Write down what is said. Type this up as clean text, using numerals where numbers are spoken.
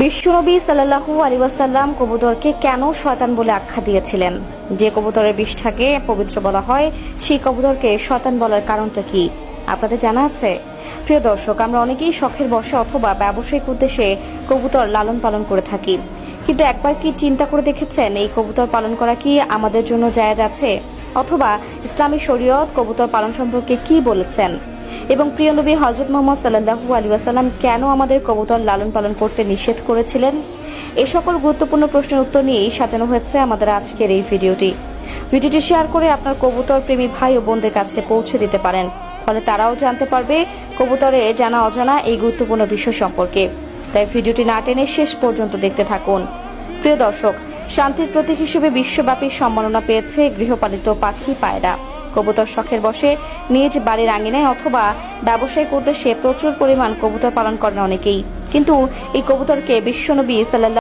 বিশ্বনবী সাল্লাল্লাহু আলাইহি ওয়াসাল্লাম কবুতরকে কেন শয়তান বলে আখ্যা দিয়েছিলেন? যে কবুতরের বিষ্ঠাকে পবিত্র বলা হয়, সেই কবুতরকে শয়তান বলার কারণটা কি আপনাদের জানা আছে? প্রিয় দর্শক, আমরা অনেকেই শখের বশে অথবা ব্যবসায়িক উদ্দেশ্যে কবুতর লালন পালন করে থাকি, কিন্তু একবার কি চিন্তা করে দেখেছেন এই কবুতর পালন করা কি আমাদের জন্য জায়েজ আছে? অথবা ইসলামী শরীয়ত কবুতর পালন সম্পর্কে কি বলেছেন? এবং প্রিয় নবী হযরত মুহাম্মদ সাল্লাল্লাহু আলাইহি ওয়াসাল্লাম কেন আমাদের কবুতর লালন পালন করতে নিষেধ করেছিলেন? এই সকল গুরুত্বপূর্ণ প্রশ্নের উত্তর নিয়েই সাজানো হয়েছে আমাদের আজকের এই ভিডিওটি। ভিডিওটি শেয়ার করে আপনার কবুতর প্রেমী ভাই ও বোনদের কাছে পৌঁছে দিতে পারেন, ফলে তারাও জানতে পারবে কবুতরের জানা অজানা এই গুরুত্বপূর্ণ বিষয় সম্পর্কে। তাই ভিডিওটি না টেনে শেষ পর্যন্ত দেখতে থাকুন। প্রিয় দর্শক, শান্তির প্রতীক হিসেবে বিশ্বব্যাপী সম্মাননা পেয়েছে গৃহপালিত পাখি পায়রা। কবুতর শখের বশে নিজ বাড়ির আঙিনায় অথবা ব্যবসায়িক উদ্দেশ্যে প্রচুর পরিমাণ কবুতর পালন করেন অনেকেই, কিন্তু এই কবুতরকে বিশ্বনবী সাল্লাল্লাহু